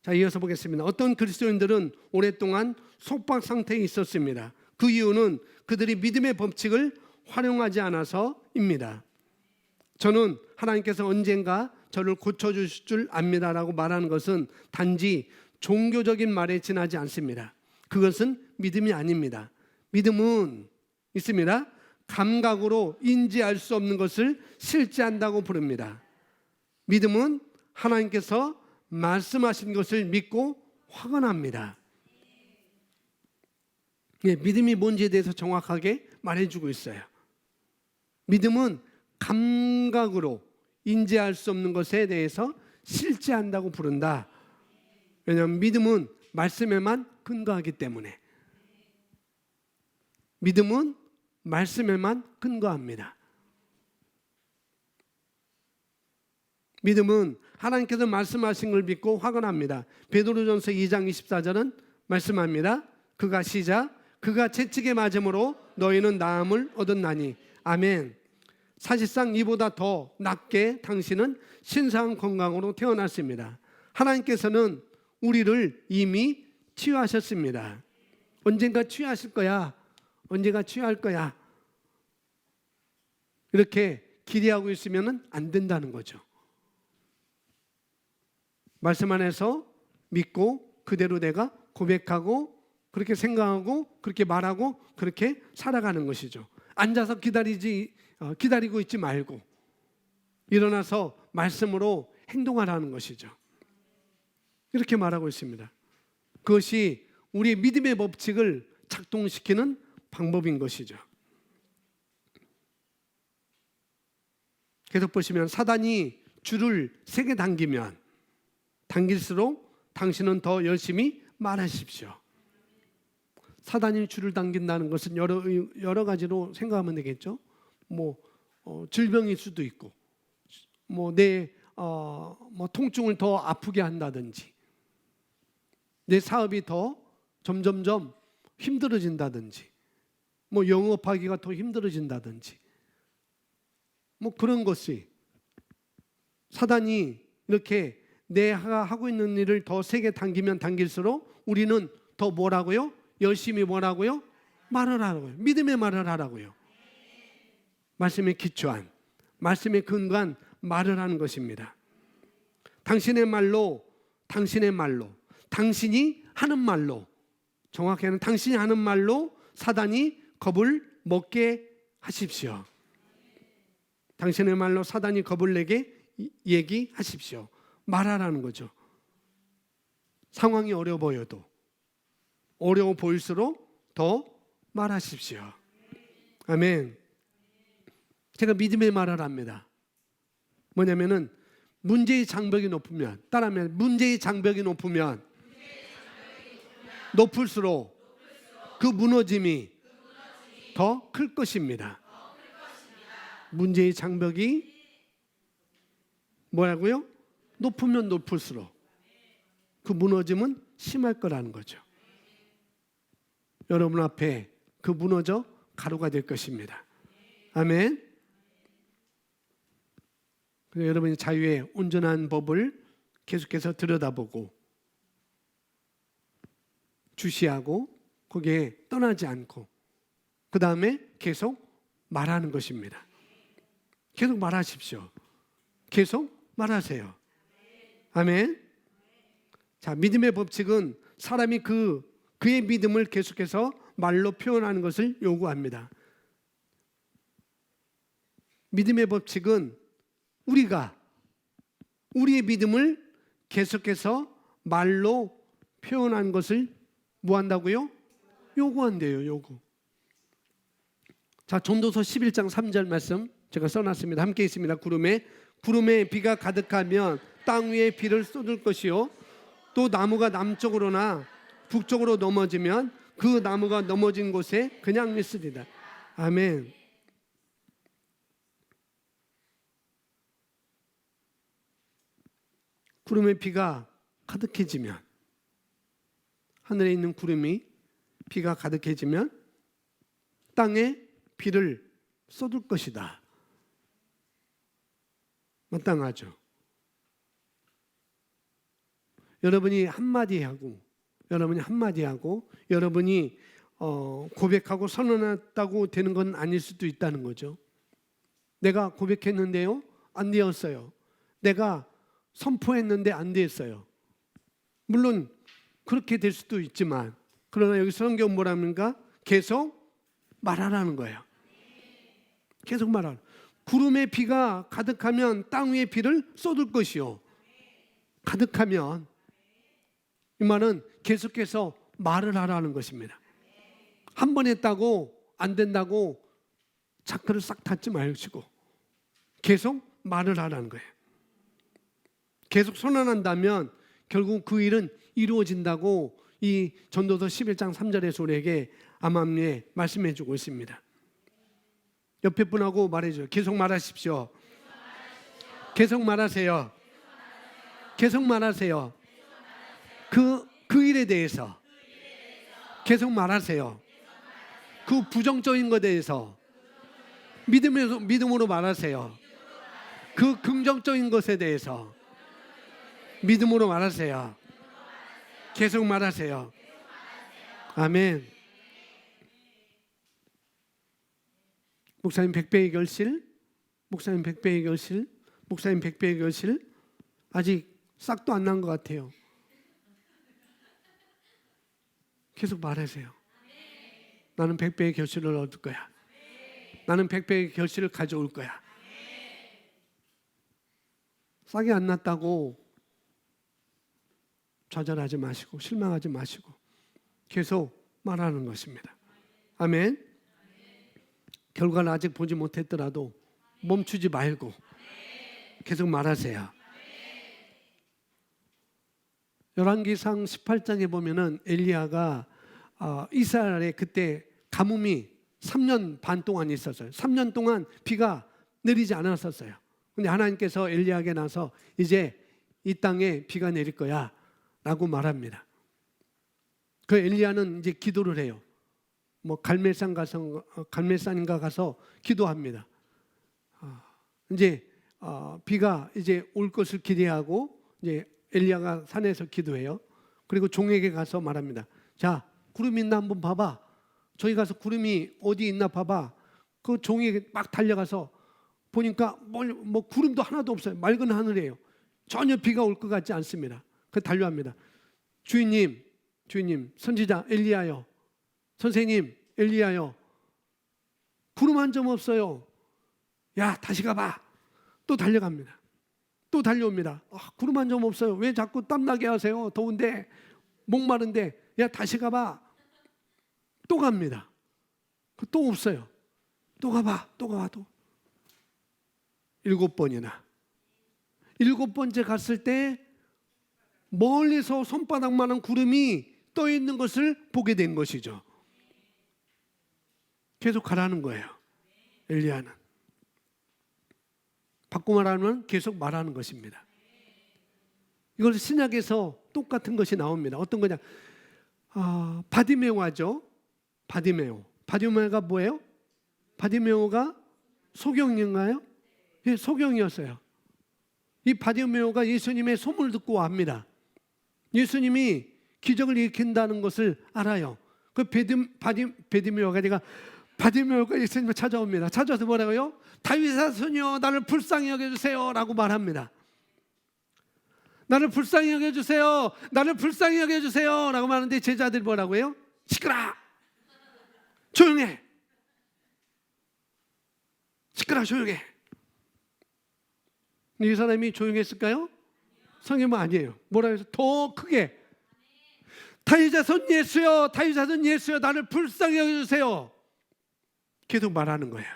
자, 이어서 보겠습니다. 어떤 그리스도인들은 오랫동안 속박 상태에 있었습니다. 그 이유는 그들이 믿음의 법칙을 활용하지 않아서입니다. 저는 하나님께서 언젠가 저를 고쳐주실 줄 압니다라고 말하는 것은 단지 종교적인 말에 지나지 않습니다. 그것은 믿음이 아닙니다. 믿음은 있습니다. 감각으로 인지할 수 없는 것을 실제한다고 부릅니다. 믿음은 하나님께서 말씀하신 것을 믿고 확언합니다. 예, 믿음이 뭔지에 대해서 정확하게 말해주고 있어요. 믿음은 감각으로 인지할 수 없는 것에 대해서 실제한다고 부른다. 왜냐하면 믿음은 말씀에만 근거하기 때문에. 믿음은 말씀에만 근거합니다. 믿음은 하나님께서 말씀하신 걸 믿고 확언합니다. 베드로전서 2장 24절은 말씀합니다. 그가 시작, 그가 채찍에 맞음으로 너희는 나음을 얻었나니. 아멘. 사실상 이보다 더 낫게 당신은 신성한 건강으로 태어났습니다. 하나님께서는 우리를 이미 치유하셨습니다. 언젠가 치유하실 거야. 언젠가 치유할 거야. 이렇게 기대하고 있으면 안 된다는 거죠. 말씀 안에서 믿고 그대로 내가 고백하고 그렇게 생각하고 그렇게 말하고 그렇게 살아가는 것이죠. 앉아서 기다리고 있지 말고 일어나서 말씀으로 행동하라는 것이죠. 이렇게 말하고 있습니다. 그것이 우리의 믿음의 법칙을 작동시키는 방법인 것이죠. 계속 보시면 사단이 줄을 세게 당기면 당길수록 당신은 더 열심히 말하십시오. 사단이 줄을 당긴다는 것은 여러 가지로 생각하면 되겠죠. 질병일 수도 있고, 내 통증을 더 아프게 한다든지, 내 사업이 더 점점점 힘들어진다든지, 영업하기가 더 힘들어진다든지, 그런 것이 사단이 이렇게 내가 하고 있는 일을 더 세게 당기면 당길수록 우리는 더 뭐라고요? 열심히 뭐라고요? 말을 하라고요. 믿음의 말을 하라고요. 말씀에 기초한, 말씀에 근거한 말을 하는 것입니다. 당신의 말로, 당신이 하는 말로, 정확히는 당신이 하는 말로 사단이 겁을 먹게 하십시오. 당신의 말로 사단이 겁을 내게 얘기하십시오. 말하라는 거죠. 상황이 어려워 보여도 어려워 보일수록 더 말하십시오. 아멘. 제가 믿음의 말을 합니다. 뭐냐면은 문제의 장벽이 높으면, 따라하면 문제의 장벽이 높으면 높을수록 그 무너짐이 더 클 것입니다. 문제의 장벽이 뭐라고요? 높으면 높을수록 그 무너짐은 심할 거라는 거죠. 여러분 앞에 그 무너져 가루가 될 것입니다. 아멘. 여러분이 자유의 온전한 법을 계속해서 들여다보고 주시하고 거기에 떠나지 않고 그 다음에 계속 말하는 것입니다. 계속 말하십시오. 계속 말하세요. 아멘. 자, 믿음의 법칙은 사람이 그의 믿음을 계속해서 말로 표현하는 것을 요구합니다. 믿음의 법칙은 우리의 믿음을 계속해서 말로 표현하는 것을 뭐 한다고요? 요구한대요, 요구. 자, 전도서 11장 3절 말씀 제가 써놨습니다. 함께 있습니다. 구름에 비가 가득하면 땅 위에 비를 쏟을 것이요 또 나무가 남쪽으로나 북쪽으로 넘어지면 그 나무가 넘어진 곳에 그냥 있으리라. 아멘. 구름의 비가 가득해지면, 하늘에 있는 구름이 비가 가득해지면 땅에 비를 쏟을 것이다. 마땅하죠. 여러분이 한마디 하고 여러분이 고백하고 선언했다고 되는 건 아닐 수도 있다는 거죠. 내가 고백했는데요, 안 되었어요. 내가 선포했는데 안 됐어요. 물론 그렇게 될 수도 있지만, 그러나 여기 성경 뭐랍니까? 계속 말하라는 거예요. 계속 말하라. 구름의 비가 가득하면 땅 위에 비를 쏟을 것이요. 가득하면, 이 말은 계속해서 말을 하라는 것입니다. 한 번 했다고 안 된다고 자크를 싹 닫지 마시고 계속 말을 하라는 거예요. 계속 선언한다면 결국 그 일은 이루어진다고 이 전도서 11장 3절에서 우리에게 암암리에 말씀해 주고 있습니다. 옆에 분하고 말해줘요. 계속 말하십시오. 계속 말하세요. 계속 말하세요. 그 일에 대해서 계속 말하세요. 그 부정적인 것에 대해서 믿음으로 말하세요. 그 긍정적인 것에 대해서 믿음으로 말하세요. 계속 말하세요. 아멘. 목사님 100배의 결실, 목사님 100배의 결실, 목사님 100배의 결실, 아직 싹도 안 난 것 같아요. 계속 말하세요. 나는 100배의 결실을 얻을 거야. 나는 100배의 결실을 가져올 거야. 싹이 안 났다고 좌절하지 마시고 실망하지 마시고 계속 말하는 것입니다. 아멘. 결과를 아직 보지 못했더라도 멈추지 말고 계속 말하세요. 열왕기상 18장에 보면은 엘리야가 이스라엘에 그때 가뭄이 3년 반 동안 있었어요. 3년 동안 비가 내리지 않았었어요. 근데 하나님께서 엘리야에게 나서 이제 이 땅에 비가 내릴 거야 라고 말합니다. 그 엘리야는 이제 기도를 해요. 갈멜산인가 가서 기도합니다. 이제 비가 이제 올 것을 기대하고 이제 엘리야가 산에서 기도해요. 그리고 종에게 가서 말합니다. 자, 구름이 있나 한번 봐봐. 저기 가서 구름이 어디 있나 봐봐. 그 종에게 막 달려가서 보니까 구름도 하나도 없어요. 맑은 하늘이에요. 전혀 비가 올 것 같지 않습니다. 그 달려합니다. 주인님, 선지자 엘리야요. 선생님, 엘리야요. 구름 한 점 없어요. 야, 다시 가봐. 또 달려갑니다. 또 달려옵니다. 구름 한 점 없어요. 왜 자꾸 땀나게 하세요? 더운데, 목마른데. 야, 다시 가봐. 또 갑니다. 또 없어요. 또 가봐. 또. 7번이나. 7번째 갔을 때 멀리서 손바닥만한 구름이 떠 있는 것을 보게 된 것이죠. 계속 가라는 거예요. 엘리야는. 바꿔 말하면 계속 말하는 것입니다. 이걸 신약에서 똑같은 것이 나옵니다. 어떤 거냐? 바디메오죠. 바디메오가 뭐예요? 바디메오가 소경인가요? 예, 소경이었어요. 이 바디메오가 예수님의 소문을 듣고 옵니다. 예수님이 기적을 일으킨다는 것을 알아요. 그 바디메오가 예수님을 찾아옵니다. 찾아와서 뭐라고요? 다윗의 손이여 나를 불쌍히 여겨주세요 라고 말합니다. 나를 불쌍히 여겨주세요. 나를 불쌍히 여겨주세요 라고 말하는데 제자들이 뭐라고 해요? 시끄라. 조용해. 시끄라 조용해. 이 사람이 조용했을까요? 성경은 아니에요. 뭐라 해서 더 크게 다윗의 손 예수여 다윗의 손 예수여 나를 불쌍히 여겨주세요. 계속 말하는 거예요.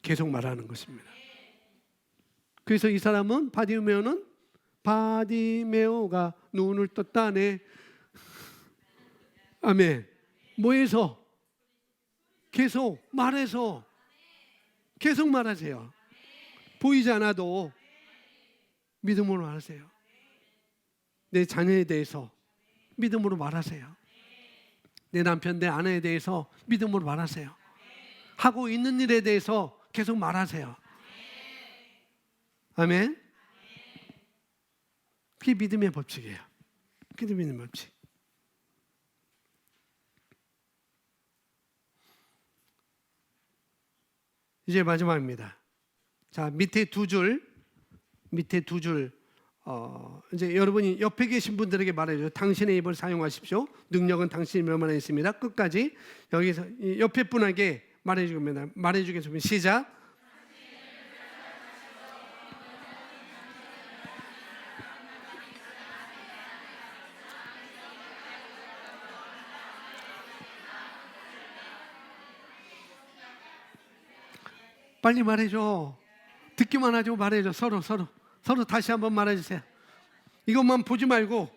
계속 말하는 것입니다. 그래서 이 사람은 바디메오가 눈을 떴다네. 아멘. 뭐해서? 계속 말해서 계속 말하세요. 보이지 않아도 믿음으로 말하세요. 내 자녀에 대해서 믿음으로 말하세요. 내 남편, 내 아내에 대해서 믿음으로 말하세요. 하고 있는 일에 대해서 계속 말하세요. 아멘. 그게 믿음의 법칙이에요. 그게 믿음의 법칙. 이제 마지막입니다. 자, 밑에 두 줄, 이제 여러분이 옆에 계신 분들에게 말해줘요. 당신의 입을 사용하십시오. 능력은 당신의 면만에 있습니다. 끝까지 여기서 옆에 분에게 말해주겠습니다. 시작. 빨리 말해줘. 듣기만 하지 말해줘. 서로 다시 한번 말해주세요. 이것만 보지 말고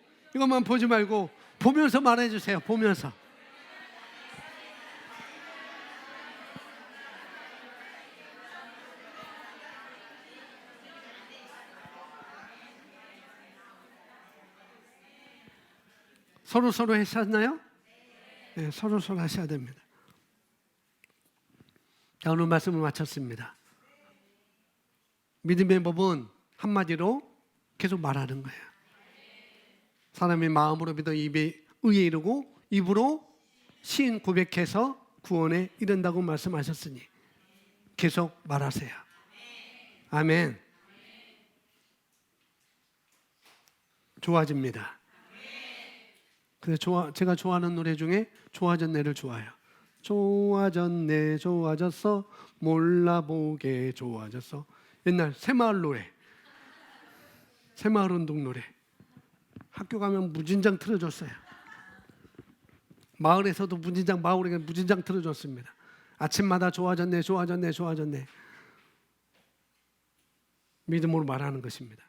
보면서 말해주세요. 보면서. 서로 하셨나요? 네, 서로 하셔야 됩니다. 자, 오늘 말씀을 마쳤습니다. 믿음의 법은 한마디로 계속 말하는 거예요. 사람이 마음으로 믿어 입에 의에 이르고 입으로 시인 고백해서 구원에 이른다고 말씀하셨으니 계속 말하세요. 아멘. 좋아집니다. 그래서 제가 좋아하는 노래 중에 좋아졌네를 좋아해요. 좋아졌네, 좋아졌어, 몰라보게 좋아졌어. 옛날 새마을 노래, 새마을 운동 노래. 학교 가면 무진장 틀어줬어요. 마을에서도 마을에 무진장 틀어줬습니다. 아침마다 좋아졌네, 좋아졌네, 좋아졌네. 믿음으로 말하는 것입니다.